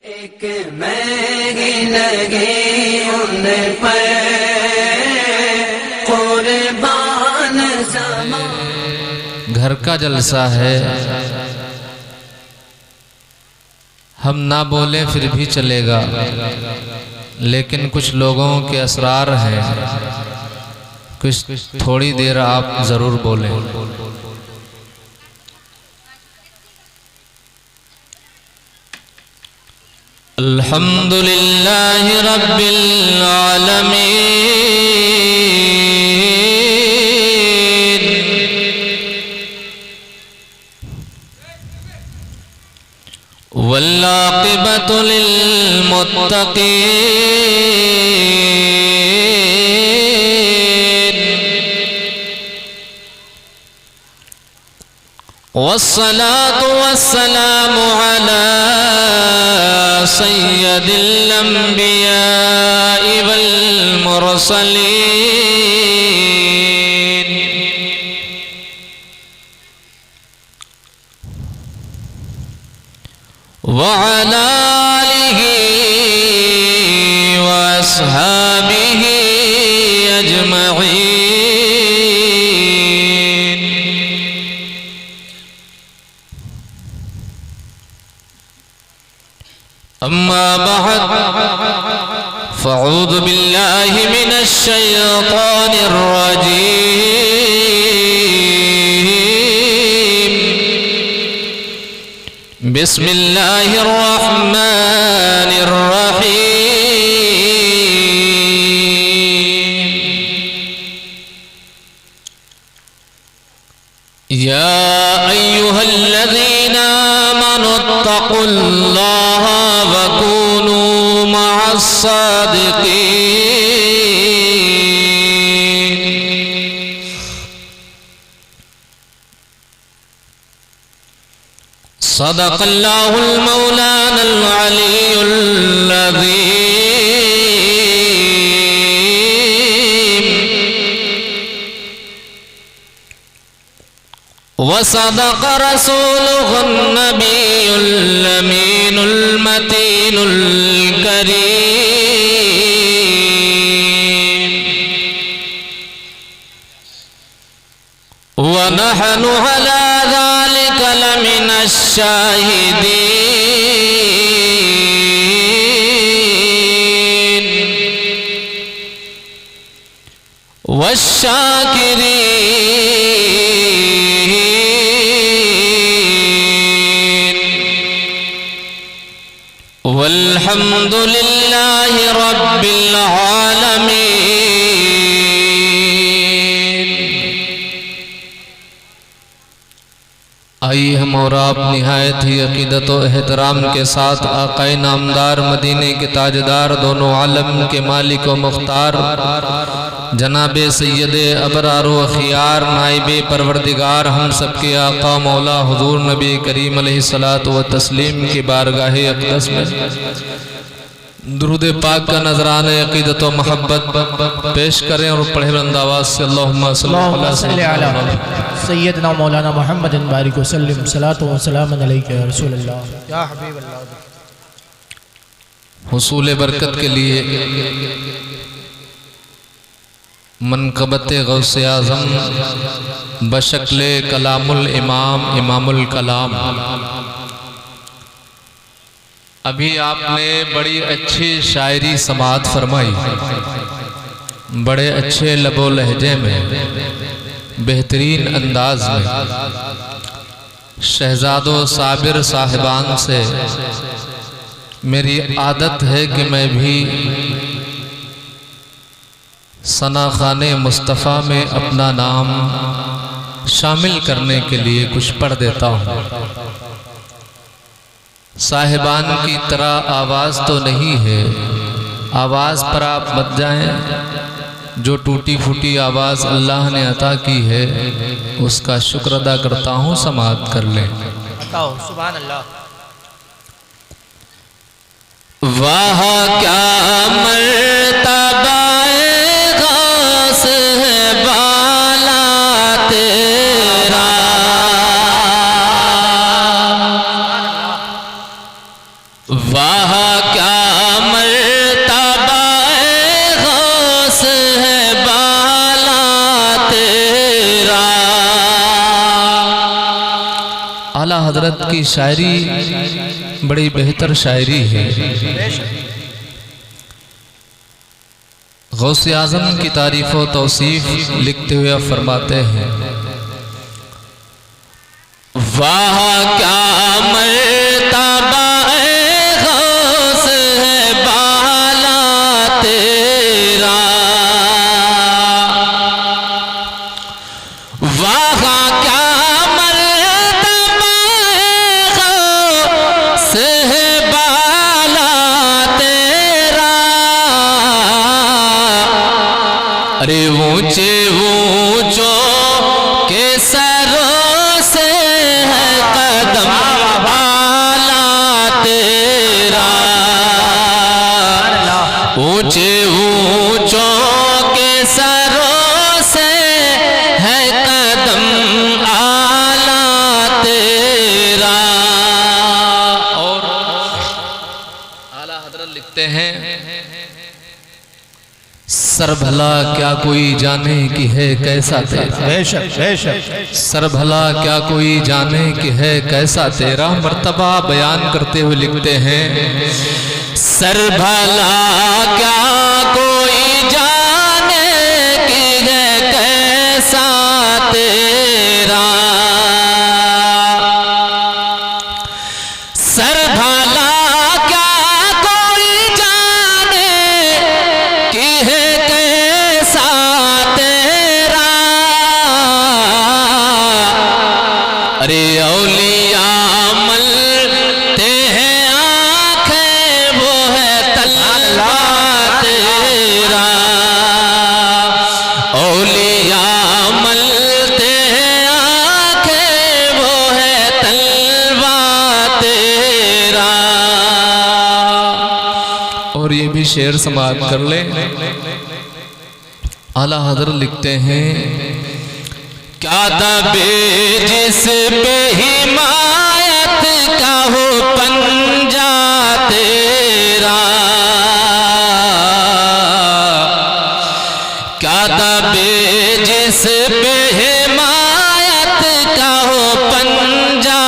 ایک میں لگی ان پر قربان زمان. گھر کا جلسہ ہے، ہم نہ بولیں پھر بھی چلے گا، لیکن کچھ لوگوں کے اسرار ہیں، کچھ تھوڑی دیر آپ ضرور بولیں. الحمدللہ رب العالمین والعاقبۃ للمتقین والصلاة والسلام على سيد الأنبياء والمرسلين وعلى آله وأصحابه أجمعين. أما بعد فأعوذ بالله من الشيطان الرجيم. بسم الله الرحمن الرحيم. يا أيها الذين آمنوا اتقوا الله وكونوا مع الصادقين. صدق الله المولانا العلي العظيم وصدق رسوله النبي الأمين المتين الكريم. ونحن على ذلك لمن الشاهدين والشاكرين. والحمد لله رب العالمين. آئیے ہم اور آپ نہایت ہی عقیدت و احترام کے ساتھ آقا نامدار مدینے کے تاجدار دونوں عالم کے مالک و مختار جناب سید ابرار و اخیار نائب پروردگار ہم سب کے آقا مولا حضور نبی کریم علیہ الصلوۃ والتسلیم کی بارگاہ اقدس میں درود پاک کا نذرانہ عقیدت و محبت پیش کریں اور پڑھے بلند آواز سے اللہم صلی علی سیدنا مولانا محمد بارک وسلم صلاۃ و سلام علیک یا رسول اللہ یا حبیب اللہ. حصول برکت کے لیے منقبت غوث اعظم بشکل کلام الامام امام الکلام. ابھی آپ نے بڑی اچھی شاعری سماعت فرمائی، بڑے اچھے لب و لہجے میں، بہترین انداز میں. شہزاد و صابر صاحبان سے میری عادت ہے کہ میں بھی ثنا خان مصطفیٰ میں اپنا نام شامل کرنے کے لیے کچھ پڑھ دیتا ہوں. صاحبان کی طرح آواز تو نہیں ہے، آواز پر آپ مت جائیں، جو ٹوٹی پھوٹی آواز اللہ نے عطا کی ہے اس کا شکر ادا کرتا ہوں، سماعت کر لیں. سبحان اللہ. واہ کیا مرتبہ غوث ہے بالا تیرا، واہ کیا مرتبہ غوث ہے بالا تیرا۔ اعلیٰ حضرت کی شاعری بڑی بہتر شاعری ہے۔ غوث اعظم کی تعریف و توصیف لکھتے ہوئے فرماتے ہیں واہ کیا مرتبہ غوث ہے بالا تیرا، واہ کیا مرتبہ غوث ہے بالا تیرا، ارے اونچے اونچوں کے سروں سے ہے قدم بالا تیرا، اونچے اونچوں کے سروں سے ہے قدم اعلیٰ تیرا۔ اور اعلیٰ حضرت لکھتے ہیں سر بھلا کیا کوئی جانے کہ ہے کیسا تیرا، بے شک بے شک، سر بھلا کیا کوئی جانے کہ ہے کیسا تیرا۔ مرتبہ بیان کرتے ہوئے لکھتے ہیں سر بھلا کیا کوئی جانے کہ ہے کیسا تیرا، سر بھلا کیا کوئی جانے کہ ہے کیسا تیرا، ارے اولیاء ملتے ہیں آنکھیں وہ ہے تلوار تیرا، اولیاء ملتے ہیں آنکھیں وہ ہے تلوار تیرا۔ اور یہ بھی شعر سماعت کر لیں۔ اعلیٰ حضرت لکھتے ہیں کیا دبے جس پہ حمایت کا ہو پنجہ تیرا، کیا دبے جس پہ حمایت کا ہو پنجہ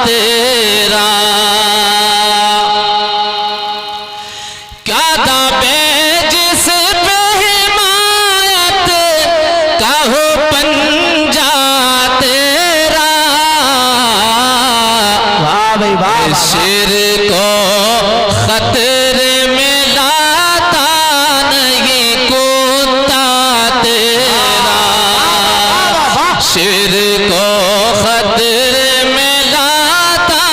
تیرا، کیا دبے جس پہ حمایت کا ہو پنجہ تیرا، واہ بھائی واہ، شیر کو خطرے میں لاتا نہیں کتا تیرا، شیر کو خطرے میں لاتا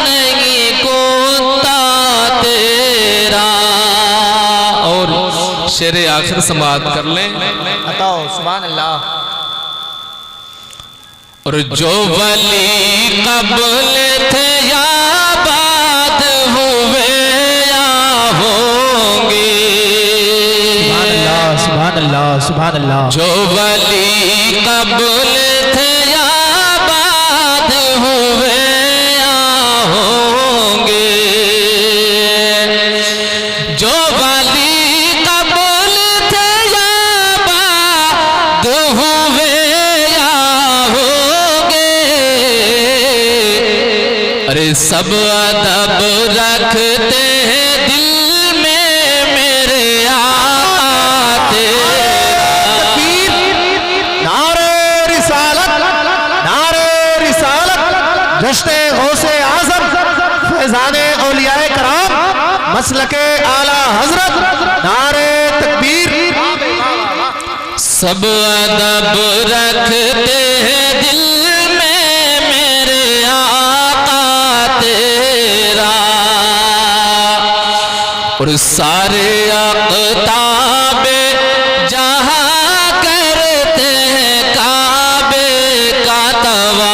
نہیں کتا تیرا۔ اور شعر آخر سماعت کر لیں۔ بتاؤ سبحان اللہ۔ اور جو ولی قبل تھے یا بعد ہوئے یا ہوں گے، سبحان اللہ سبحان اللہ، جو ولی قبل تھے یا بعد ہوئے یا ہوں گے، جو ولی قبل تھے یا بعد ہوئے یا ہوں گے، ارے سب ادب رکھتے ہیں دل میں میرے آقا تیرا، نعرہ رسالت نعرہ رسالت، جشن غوث اعظم فیضان اولیاء کرام مسلک اعلیٰ حضرت، نعرہ تکبیر۔ سب ادب رکھتے ہیں دل میں میرے آقا تیرا، اور سارے اقطاب جہاں کرتے ہیں کعبے کا طواف،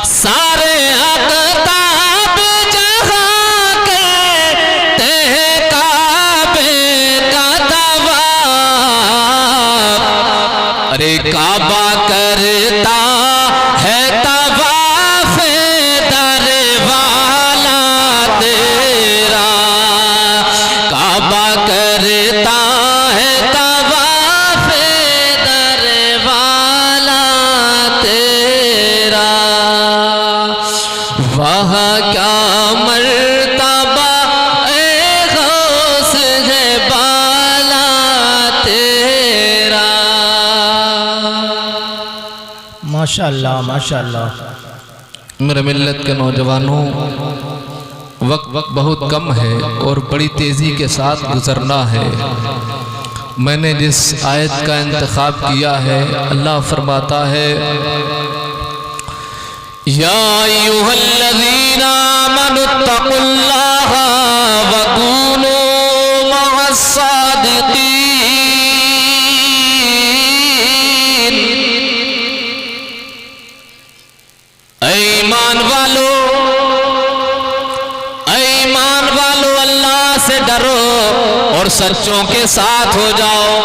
سارے اقطاب جہاں کرتے ہیں کعبے کا طواف، ارے کعبہ کرتا ہے طواف درواز وہاں کیا مرتبہ اے غوث ہے بالا تیرا. ماشاءاللہ ماشاءاللہ. میرے ملت کے نوجوانوں، وقت بہت کم ہے اور بڑی تیزی کے ساتھ گزرنا ہے. میں نے جس آیت کا انتخاب کیا ہے، اللہ فرماتا ہے یا ایھا الذین آمنوا اتقوا اللہ وکونوا مع الصادقین. اے ایمان والو اللہ سے ڈرو اور سچوں کے ساتھ ہو جاؤ.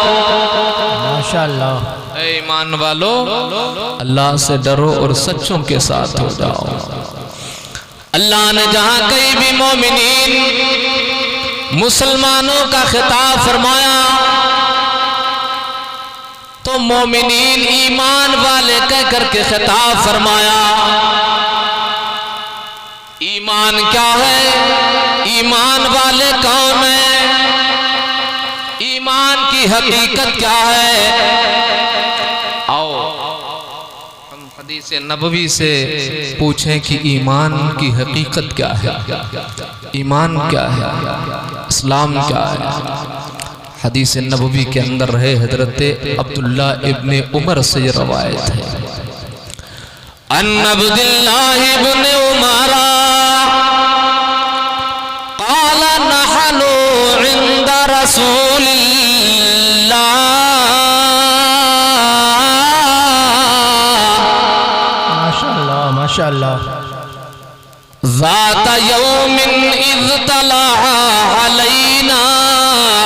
ماشاءاللہ. اے ایمان والو اللہ سے ڈرو اور سچوں کے ساتھ ہو جاؤ. اللہ نے جہاں کہیں بھی مومنین مسلمانوں کا خطاب فرمایا تو مومنین ایمان والے کہہ کر کے خطاب فرمایا. ایمان کیا ہے؟ ایمان والے کون ہیں؟ ایمان کی حقیقت کیا ہے؟ آؤ ہم حدیث نبوی سے پوچھیں کہ ایمان کی حقیقت کیا ہے، ایمان کیا ہے، اسلام کیا ہے. حدیث نبوی کے اندر ہے، حضرت عبداللہ ابن عمر سے یہ روایت ہے. ان عبداللہ ابن عمر قال نحن عند رسول اللہ ماشاءاللہ ماشاءاللہ. ذات یوم اذ طلع علینا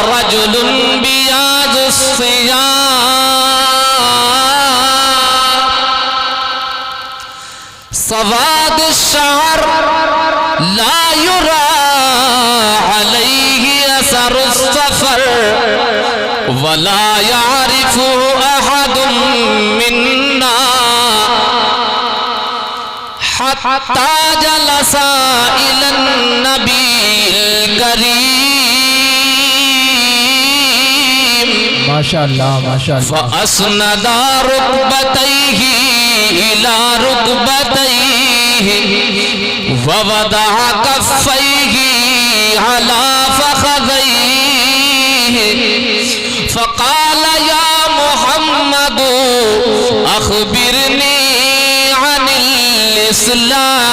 رجل بیاض الثياب سواد الشعر لا يرى عليه اثر السفر ولا يعرفه احد منا حتى جلس الى النبي الكريم ماشاءاللہ ماشاءاللہ. فأسند ركبتيه إلى ركبتيه ووضع كفيه على فخذيه فقال يا محمد أخبرني عن الإسلام.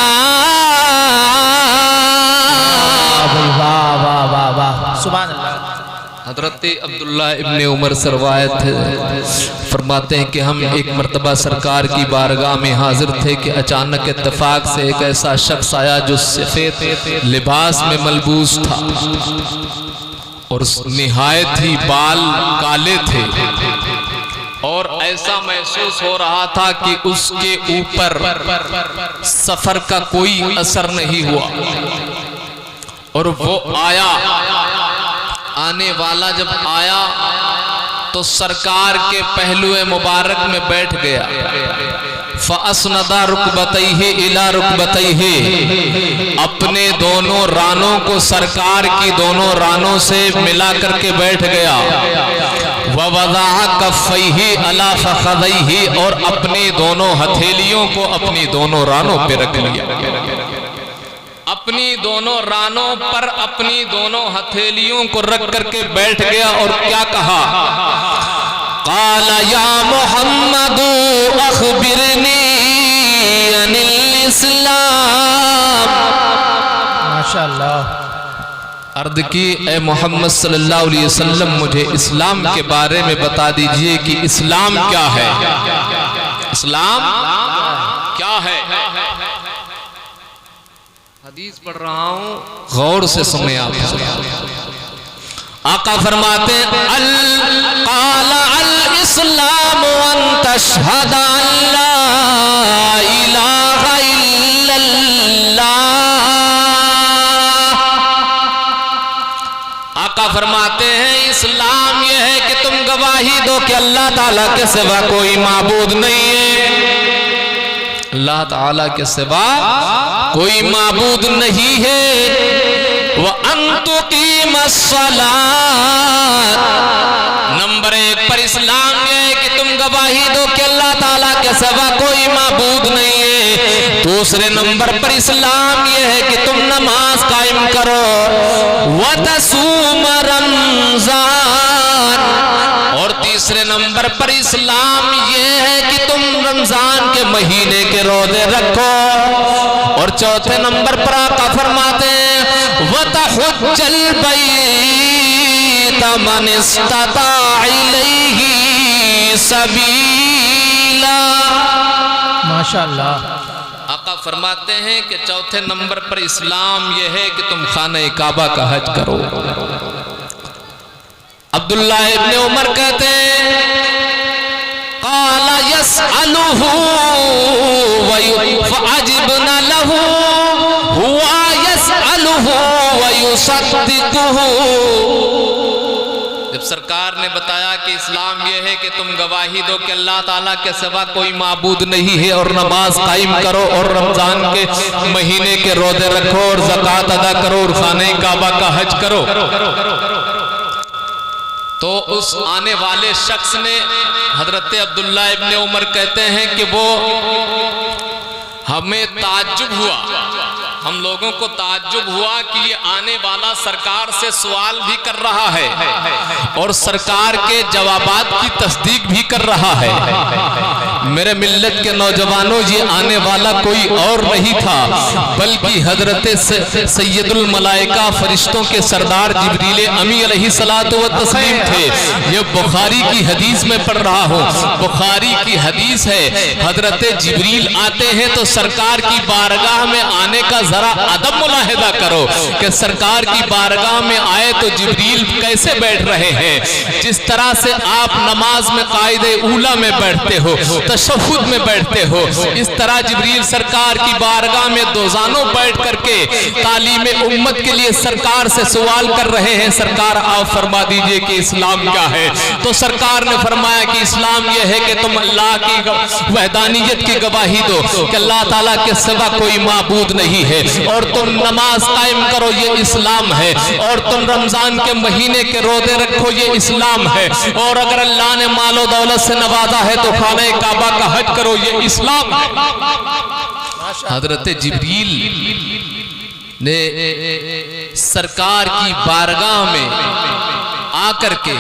واہ واہ واہ واہ. سبحان اللہ. حضرت عبداللہ ابن عمر سے روایت ہے، فرماتے ہیں کہ ہم ایک مرتبہ سرکار کی بارگاہ میں حاضر تھے کہ اچانک اتفاق سے ایک ایسا شخص آیا جو سفید لباس میں ملبوس تھا اور نہایت ہی بال کالے تھے اور ایسا محسوس ہو رہا تھا کہ اس کے اوپر سفر کا کوئی اثر نہیں ہوا. اور وہ آنے والا جب آیا تو سرکار کے پہلو مبارک میں بیٹھ گیا. فَأَسْنَدَ رُكْبَتَيْهِ إِلَى رُكْبَتَيْهِ اپنے دونوں رانوں کو سرکار کی دونوں رانوں سے ملا کر کے بیٹھ گیا. وَوَضَعَ كَفَّيْهِ عَلَى فَخَذَيْهِ اور اپنی دونوں ہتھیلیوں کو اپنی دونوں رانوں پہ رکھ لیا. اپنی دونوں رانوں پر اپنی دونوں ہتھیلیوں کو رکھ کر کے بیٹھ گیا اور کیا کہا؟ قال یا محمد اخبرنی عن الاسلام. ماشاءاللہ. عرض کی اے محمد صلی اللہ علیہ وسلم مجھے اسلام کے بارے میں بتا دیجئے کہ اسلام کیا ہے، اسلام کیا ہے. حدیث پڑھ رہا ہوں، غور سے سنیں آپ. آقا فرماتے ہیں قال الاسلام ان تشہد ان لا الہ الا اللہ. آقا فرماتے ہیں اسلام یہ ہے کہ تم گواہی دو کہ اللہ تعالیٰ کے سوا کوئی معبود نہیں ہے، اللہ تعالیٰ کے سوا کوئی معبود نہیں ہے وَأَن تُقِيمَ الصَّلَاةَ نمبر 1 پر اسلام یہ ہے کہ تم گواہی دو کہ اللہ تعالیٰ کے سوا کوئی معبود نہیں ہے. دوسرے نمبر پر اسلام یہ ہے کہ تم نماز قائم کرو وَتَصُومَ رمضان. اور تیسرے نمبر پر اسلام یہ ہے کہ تم رمضان کے مہینے کے روزے رکھو. اور چوتھے نمبر پر آقا فرماتے ہیں وَتَحُجَّ الْبَيْتَ مَنِ اسْتَطَاعَ إِلَيْهِ سَبِيلًا. ماشاءاللہ. آقا فرماتے ہیں کہ چوتھے نمبر پر اسلام یہ ہے کہ تم خانہ کعبہ کا حج کرو. عبداللہ ابن عمر کہتے ہیں قال يسأله فعجبنا له هو يسأله ويصدقه. جب سرکار نے بتایا کہ اسلام یہ ہے کہ تم گواہی دو کہ اللہ تعالیٰ کے سوا کوئی معبود نہیں ہے اور نماز قائم کرو اور رمضان کے مہینے کے روزے رکھو اور زکوٰۃ ادا کرو اور خانہ کعبہ کا حج کرو، تو اس آنے والے شخص نے حضرت عبداللہ ابن عمر کہتے ہیں کہ وہ ہمیں تعجب ہوا، ہم لوگوں کو تعجب ہوا کہ یہ آنے والا سرکار سے سوال بھی کر رہا ہے اور سرکار کے جوابات کی تصدیق بھی کر رہا ہے. میرے ملت کے نوجوانوں، یہ آنے والا کوئی اور نہیں تھا بلکہ حضرت سید الملائکہ فرشتوں کے سردار جبریل امی علیہ الصلوۃ والتسلیم تھے. یہ بخاری کی حدیث میں پڑھ رہا ہوں، بخاری کی حدیث ہے حضرت جبریل آتے ہیں تو سرکار کی بارگاہ میں آنے کا ذرا ادب ملاحظہ کرو کہ سرکار کی بارگاہ میں آئے تو جبریل کیسے بیٹھ رہے ہیں. جس طرح سے آپ نماز میں قائد اولا میں بیٹھتے ہو، تشہد میں بیٹھتے ہو، اس طرح جبریل سرکار کی بارگاہ میں دوزانوں بیٹھ کر کے تعلیم امت کے لیے سرکار سے سوال کر رہے ہیں سرکار آپ فرما دیجئے کہ اسلام کیا ہے. تو سرکار نے فرمایا کہ اسلام یہ ہے کہ تم اللہ کی وحدانیت کی گواہی دو کہ اللہ تعالیٰ کے سوا کوئی معبود نہیں ہے، اور تم نماز قائم کرو یہ اسلام ہے، اور تم رمضان کے مہینے کے روزے رکھو یہ اسلام ہے، اور اگر اللہ نے مال و دولت سے نوازا ہے تو خانہ کعبہ کا حج کرو یہ اسلام ہے. حضرت جبریل نے سرکار کی بارگاہ میں آ کر کے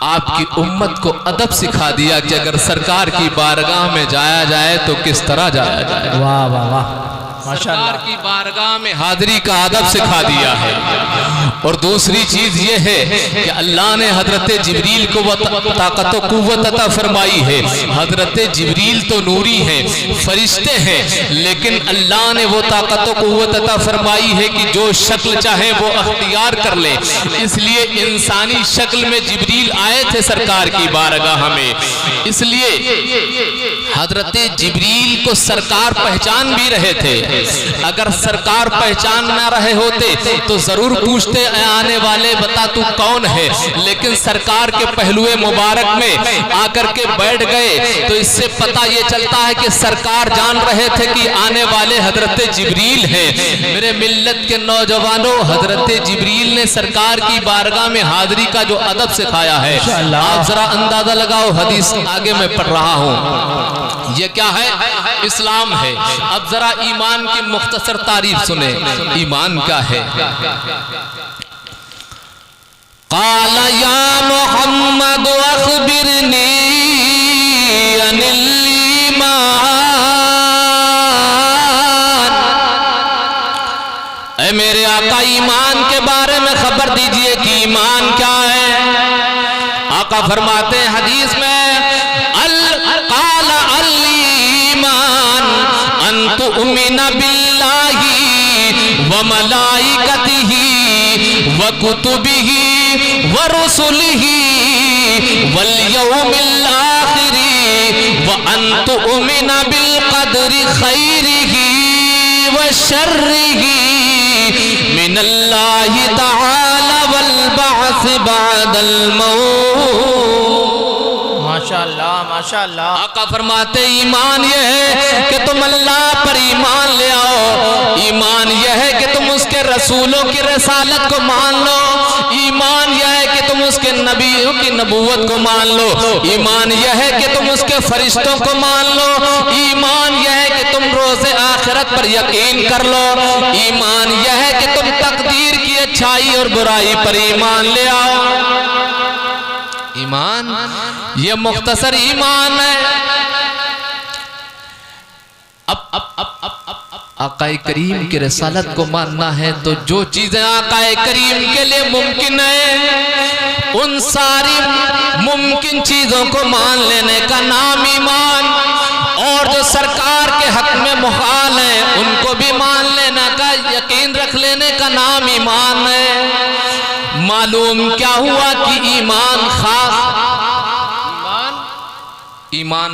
آپ کی امت کو ادب سکھا دیا کہ اگر سرکار کی بارگاہ میں جایا جائے تو کس طرح جایا جائے. واہ واہ واہ، سرکار کی بارگاہ میں حاضری کا ادب سکھا دیا ہے. اور دوسری چیز یہ ہے کہ اللہ نے حضرت جبریل کو طاقت و قوت عطا فرمائی ہے. حضرت جبریل تو نوری ہیں، فرشتے ہیں، لیکن اللہ نے وہ طاقت و قوت عطا فرمائی ہے کہ جو شکل چاہے وہ اختیار کر لیں. اس لیے انسانی شکل میں جبریل آئے تھے سرکار کی بارگاہ میں. اس لیے حضرت جبریل کو سرکار پہچان بھی رہے تھے. اگر سرکار پہچان نہ رہے ہوتے تو ضرور پوچھتے آنے والے بتا تو کون ہے، لیکن سرکار کے پہلوئے مبارک میں آ کر کے بیٹھ گئے تو اس سے پتہ یہ چلتا ہے کہ سرکار جان رہے تھے کہ آنے والے حضرت جبریل ہیں. میرے ملت کے نوجوانوں، حضرت جبریل نے سرکار کی بارگاہ میں حاضری کا جو ادب سکھایا ہے آپ ذرا اندازہ لگاؤ. حدیث آگے میں پڑھ رہا ہوں، یہ کیا ہے؟ اسلام ہے. اب ذرا ایمان کی مختصر تعریف سنیں. ایمان کیا ہے؟ قال یا محمد اخبرنی عن الایمان. اے میرے آقا ایمان کے بارے میں خبر دیجئے کہ ایمان کیا ہے. آقا فرماتے ہیں حدیث میں قال الایمان ان تؤمن باللہ وملائکتہ وکتبہ ورسلہ والیوم الآخر وان تؤمن بالقدر خیرہ وشرہ من اللہ تعالی والبعث بعد الموت. اللہ ماشاءاللہ۔ آقا فرماتے ایمان یہ ہے کہ تم اللہ پر ایمان لے آؤ، ایمان یہ ہے کہ تم اس کے رسولوں کی رسالت کو مان لو، ایمان یہ ہے کہ تم اس کے نبیوں کی نبوت کو مان لو، ایمان یہ ہے کہ تم اس کے فرشتوں کو مان لو، ایمان یہ ہے کہ تم روز آخرت پر یقین کر لو، ایمان یہ ہے کہ تم تقدیر کی اچھائی اور برائی پر ایمان لے آؤ۔ ایمان یہ مختصر ایمان ہے۔ آقا کریم کی رسالت کو ماننا ہے تو جو چیزیں آقا کریم کے لیے ممکن ہیں ان ساری ممکن چیزوں کو مان لینے کا نام ایمان، اور جو سرکار کے حق میں محال ہیں ان کو بھی مان لینے کا، یقین رکھ لینے کا نام ایمان ہے۔ معلوم کیا ہوا کہ ایمان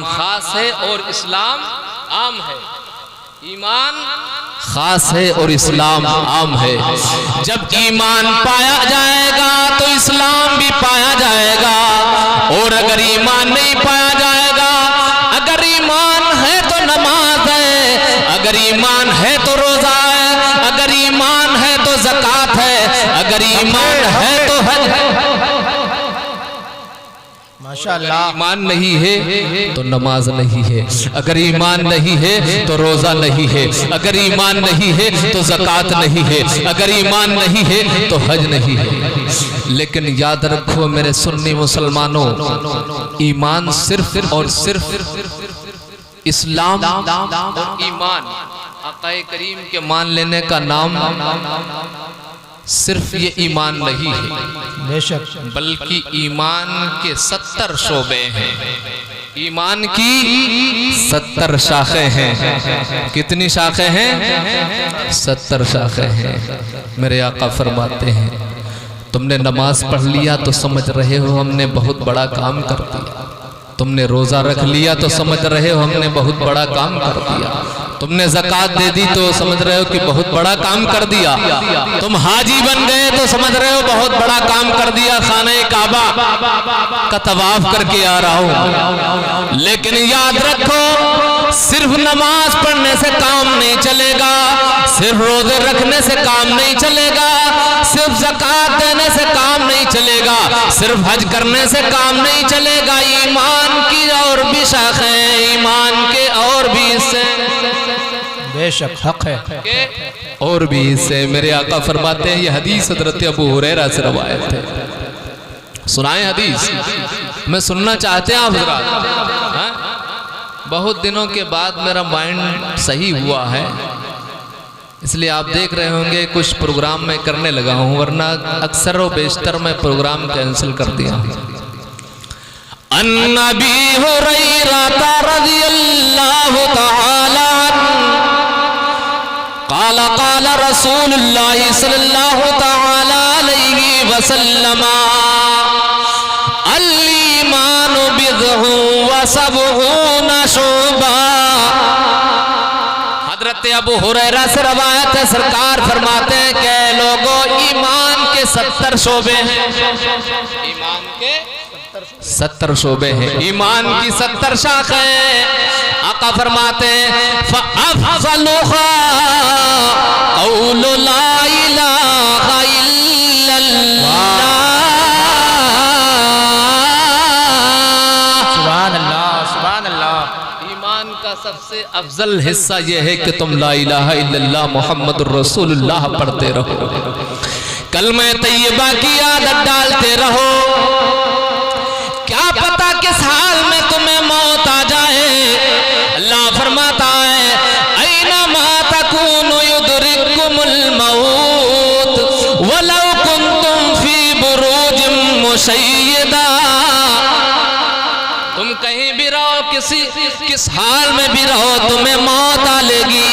خاص ہے اور اسلام عام ہے۔ ایمان خاص ہے اور اسلام عام ہے۔ جب ایمان پایا جائے گا تو اسلام بھی پایا جائے گا، اور اگر ایمان نہیں پایا جائے گا، اگر ایمان ہے تو نماز ہے، اگر ایمان ہے تو روزہ ہے، اگر ایمان ہے تو زکوٰۃ ہے، اگر ایمان ہے تو حج ہے۔ ماشاءاللہ۔ ایمان نہیں ہے تو نماز نہیں ہے، اگر ایمان نہیں ہے تو روزہ نہیں ہے، اگر ایمان نہیں ہے تو زکوٰۃ نہیں ہے، اگر ایمان نہیں ہے تو حج نہیں ہے۔ لیکن یاد رکھو میرے سنی مسلمانوں، ایمان صرف اور صرف اسلام اور ایمان، آقا کریم کے مان لینے کا نام صرف یہ ایمان نہیں ہے، بے شک، بلکہ ایمان کے 70 شعبے ہیں، ایمان کی 70 شاخیں ہیں۔ کتنی شاخیں ہیں؟ 70 شاخیں ہیں۔ میرے آقا فرماتے ہیں تم نے نماز پڑھ لیا تو سمجھ رہے ہو ہم نے بہت بڑا کام کر دیا، تم نے روزہ رکھ لیا تو سمجھ رہے ہو ہم نے بہت بڑا کام کر دیا، تم نے زکوٰۃ دے دی تو سمجھ رہے ہو کہ بہت بڑا کام کر دیا، تم حاجی بن گئے تو سمجھ رہے ہو بہت بڑا کام کر دیا، خانہ کعبہ کا طواف کر کے آ رہا ہوں۔ لیکن یاد رکھو صرف نماز پڑھنے سے کام نہیں چلے گا، صرف روزے رکھنے سے کام نہیں چلے گا، صرف زکوٰۃ دینے سے کام نہیں چلے گا، صرف حج کرنے سے کام نہیں چلے گا۔ ایمان کی اور بھی شاخیں، ایمان کے اور بھی حصے، بے شک حق ہے، اور بھی حصے۔ میرے آقا فرماتے ہیں، یہ حدیث حضرت ابو ہریرہ سے روایت ہے، سنائیں حدیث، میں سننا چاہتے ہیں آپ حضرات۔ بہت دنوں کے بعد میرا مائنڈ صحیح ہوا ہے، اس لیے آپ دیکھ رہے ہوں گے کچھ پروگرام میں کرنے لگا ہوں، ورنہ اکثر و بیشتر میں پروگرام کینسل کر دیا ہوں۔ عن ابی ہریرہ رضی اللہ تعالی قال قال رسول اللہ صلی اللہ تعالی علیہ وسلم الایمان بضع وسبعون شعبہ۔ حضرت ابو ہریرہ سے روایت ہے، سرکار فرماتے ہیں کہ لوگوں ایمان کے 70 شعبے ہیں، ایمان کے 70 شعبے ہیں، ایمان کی 70 شاخیں۔ آقا فرماتے ہیں فَأَفْضَلُهَا قَوْلُ لَا إِلَٰهَ إِلَّا اللَّهُ۔ سبحان اللہ، سبحان اللہ۔ ایمان کا سب سے افضل حصہ یہ ہے کہ تم لا الہ الا اللہ محمد الرسول اللہ پڑھتے رہو، کلمہ طیبہ کی عادت ڈالتے رہو۔ کیا پتا کس حال میں تمہیں موت آ جائے، اللہ فرماتا ہے اینما تکونوا یدرککم الموت ولو کنتم فی بروج مشیدہ۔ تم کہیں بھی رہو، کس حال میں بھی رہو، تمہیں موت آ لے گی۔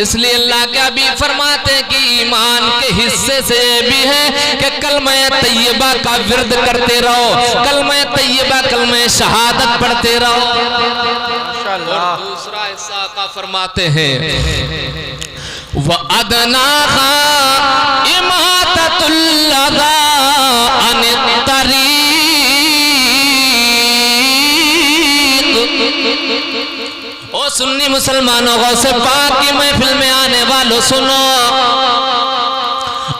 اس لیے اللہ کے حبیب فرماتے ہیں کہ ایمان کے حصے سے بھی ہے کہ کلمہ طیبہ کا ورد کرتے رہو، کلمہ طیبہ کلمہ شہادت پڑھتے رہو۔ اور دوسرا حصہ آقا فرماتے ہیں وَأَدْنَاهَا إِمَاتَةُ الْأَذَىٰ عَنِ الطَّرِيقِ۔ مسلمانوں غوث پاک کی محفل میں آنے والوں سنو،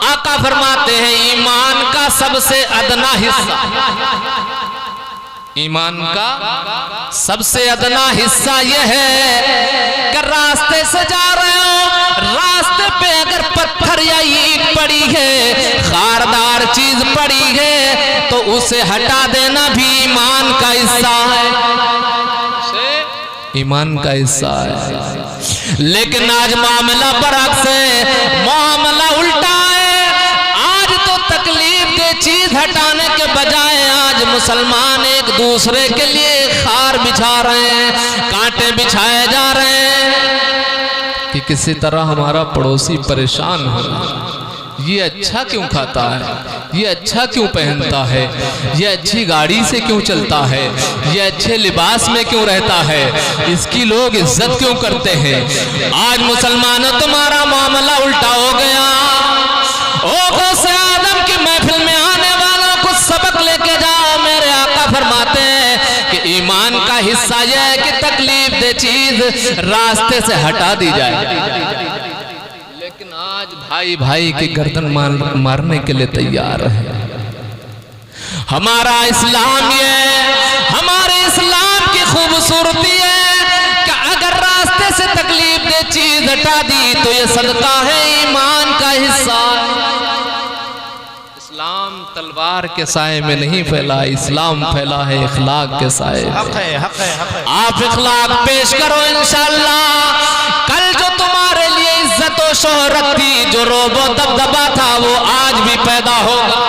آقا فرماتے ہیں ایمان کا سب سے ادنا حصہ، ایمان کا سب سے ادنا حصہ یہ ہے کہ راستے سے جا رہے ہو، راستے پہ اگر پتھر یا اینٹ پڑی ہے، خاردار چیز پڑی ہے تو اسے ہٹا دینا بھی ایمان کا حصہ ہے، ایمان کا حصہ ہے۔ لیکن آج معاملہ برعکس ہے، معاملہ الٹا ہے۔ آج تو تکلیف دہ چیز ہٹانے کے بجائے آج مسلمان ایک دوسرے کے لیے خار بچھا رہے ہیں، کانٹے بچھائے جا رہے ہیں کہ کسی طرح ہمارا پڑوسی پریشان ہو، یہ اچھا کیوں کھاتا ہے، یہ اچھا کیوں پہنتا ہے، یہ اچھی گاڑی سے کیوں چلتا ہے، یہ اچھے لباس میں کیوں رہتا ہے، اس کی لوگ عزت کیوں کرتے ہیں۔ آج مسلمانوں تمہارا معاملہ الٹا ہو گیا۔ غوث آدم کی محفل میں آنے والوں کو سبق لے کے جاؤ، میرے آقا فرماتے ہیں کہ ایمان کا حصہ یہ ہے کہ تکلیف دہ چیز راستے سے ہٹا دی جائے۔ لیکن آج بھائی بھائی کی گردن مارنے کے لیے تیار ہے۔ ہمارا اسلام یہ ہے، ہمارے اسلام کی خوبصورتی ہے کہ اگر راستے سے تکلیف دہ چیز ہٹا دی تو یہ صدقہ ہے، ایمان کا حصہ ہے۔ اسلام تلوار کے سائے میں نہیں پھیلا، اسلام پھیلا ہے اخلاق کے سائے میں۔ آپ اخلاق پیش کرو انشاءاللہ، کل جو تمہارے لیے عزت و شہرت تھی، جو روب و دبدبا تھا، وہ آج بھی پیدا ہوگا۔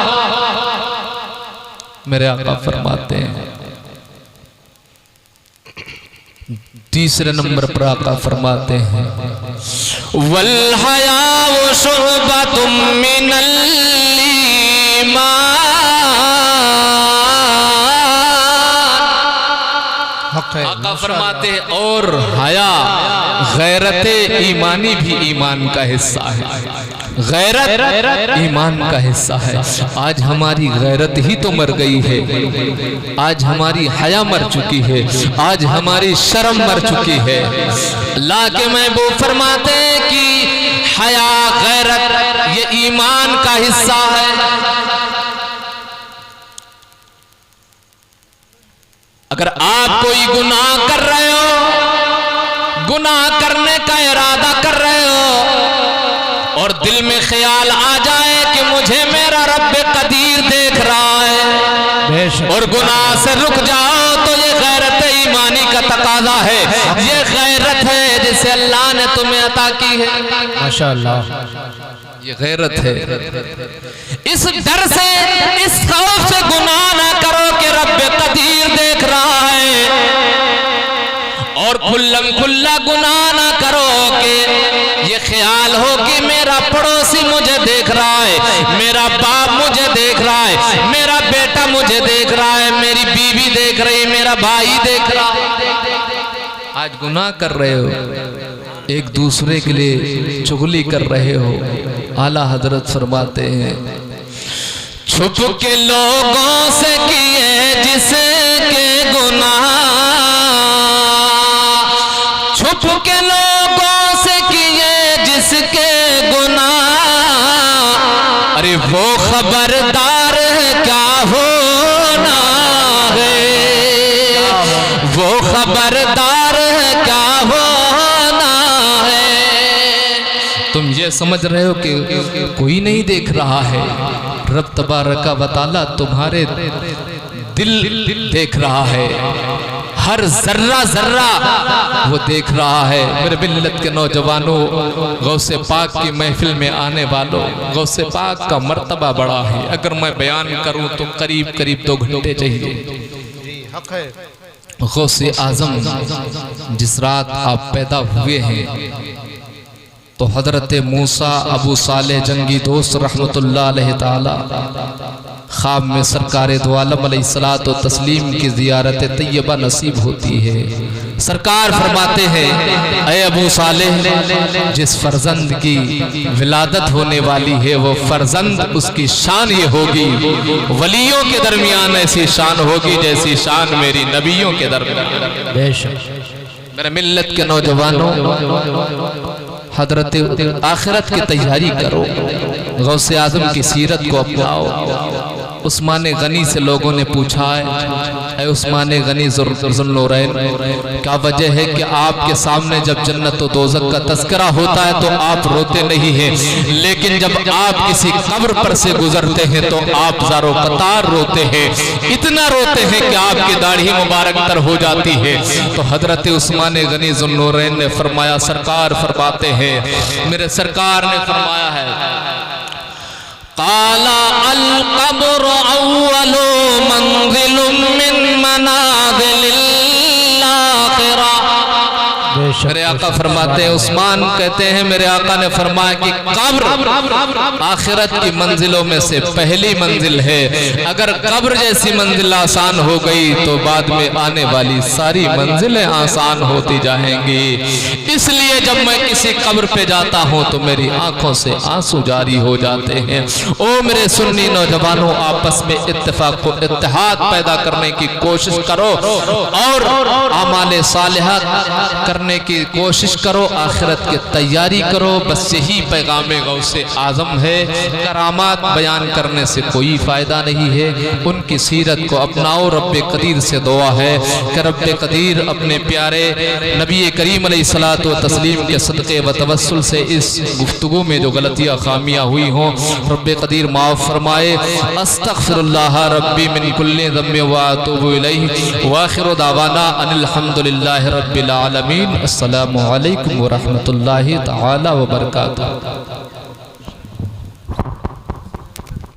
میرے آقا فرماتے ہیں، تیسرے نمبر پر آقا فرماتے ہیں وَالْحَيَاءُ شُعْبَةٌ مِّنَ الْإِيمَانِ، آقا فرماتے ہیں اور حیا غیرت ایمانی بھی ایمان کا حصہ ہے، غیرت ایمان کا حصہ ہے۔ آج ہماری غیرت ہی تو مر گئی ہے، آج ہماری حیا مر چکی ہے، آج ہماری شرم مر چکی ہے۔ اللہ کے محبوب فرماتے ہیں کہ حیا غیرت یہ ایمان کا حصہ ہے۔ اگر آپ کوئی گناہ کر رہے ہو، گناہ کرنے کا ارادہ کر رہے ہو اور دل میں خیال آ جائے کہ مجھے میرا رب قدیر دیکھ رہا ہے اور گناہ سے رک جاؤ تو یہ غیرت ایمانی کا تقاضا ہے، یہ غیرت ہے جسے اللہ نے تمہیں عطا کی ہے۔ ماشاءاللہ یہ غیرت ہے۔ اس ڈر سے، اس خوف سے گناہ نہ کرو کہ رب قدیر دیکھ رہا ہے، اور کھلم کھلا گناہ نہ کرو کہ یہ خیال ہو کہ میرا پڑوسی مجھے دیکھ رہا ہے، میرا باپ مجھے دیکھ رہا ہے، میرا بیٹا مجھے دیکھ رہا ہے، میری بیوی دیکھ رہی ہے، میرا بھائی دیکھ رہا ہے۔ آج گناہ کر رہے ہو، ایک دوسرے کے لیے چغلی کر رہے ہو۔ اعلیٰ حضرت فرماتے ہیں چھپ کے لوگوں سے کیے جس کے گناہ، چھپ کے لوگوں سے کیے جس کے گناہ، ارے وہ خبردار ہے کیا ہونا ہے، وہ خبردار ہے کیا ہونا ہے۔ تم یہ سمجھ رہے ہو کہ کوئی نہیں دیکھ رہا ہے، رب تبارک و تعالیٰ تمہارے دل دیکھ رہا ہے، ہر ذرہ ذرہ وہ دیکھ رہا ہے۔ میرے ملت کے نوجوانوں، غوث پاک کی محفل میں آنے والوں، غوث پاک کا مرتبہ بڑا ہے، اگر میں بیان کروں تو قریب 2 گھنٹے چاہیے۔ غوث اعظم جس رات آپ پیدا ہوئے ہیں تو حضرت موسیٰ ابو صالح جنگی دوست رحمت اللہ علیہ تعالی خواب میں سرکار دو عالم علیہ السلام کی زیارت طیبہ نصیب ہوتی ہے۔ سرکار فرماتے ہیں اے ابو صالح، جس فرزند کی ولادت ہونے والی ہے وہ فرزند اس کی شان یہ ہوگی، ولیوں کے درمیان ایسی شان ہوگی جیسی شان میری نبیوں کے درمیان۔ بے شک میرے ملت کے نوجوانوں، حضرت آخرت کی تیاری کرو، غوث اعظم کی سیرت کو اپناؤ۔ عثمان غنی سے لوگوں نے پوچھا ہے، اے عثمان غنی ذوالنورین، کیا وجہ ہے کہ آپ کے سامنے جب جنت و دوزخ کا تذکرہ ہوتا ہے تو آپ روتے نہیں ہیں، لیکن جب آپ کسی قبر پر سے گزرتے ہیں تو آپ زارو قطار روتے ہیں، اتنا روتے ہیں کہ آپ کی داڑھی مبارک تر ہو جاتی ہے۔ تو حضرت عثمان غنی ذوالنورین نے فرمایا، سرکار فرماتے ہیں، میرے سرکار نے فرمایا ہے، قال القبر اول منزل من منازل الاخرہ۔ میرے آقا فرماتے ہیں، عثمان کہتے ہیں میرے آقا نے فرمایا کہ قبر آخرت کی منزلوں میں سے پہلی منزل ہے، اگر قبر جیسی منزل آسان ہو گئی تو بعد میں آنے والی ساری منزلیں آسان ہوتی جائیں گی۔ اس لیے جب میں کسی قبر پہ جاتا ہوں تو میری آنکھوں سے آنسو جاری ہو جاتے ہیں۔ او میرے سنی نوجوانوں، آپس میں اتفاق و اتحاد پیدا کرنے کی کوشش کرو اور اعمال صالحات کرنے کی کوشش کرو، آخرت کی تیاری کرو۔ بس یہی پیغام غوث اعظم ہے۔ کرامات بیان کرنے سے کوئی فائدہ نہیں ہے، ان کی سیرت کو اپناؤ۔ رب قدیر سے دعا ہے کہ رب قدیر اپنے پیارے نبی کریم علیہ الصلوۃ والتسلیم کے صدقے و توسل سے اس گفتگو میں جو غلطیاں خامیاں ہوئی ہوں رب قدیر معاف فرمائے۔ استغفر اللہ ربی من کل ذنب واتوب الیہ، وآخر دعوانا ان الحمد للہ رب العالمین۔ السلام علیکم ورحمۃ اللہ تعالی وبرکاتہ۔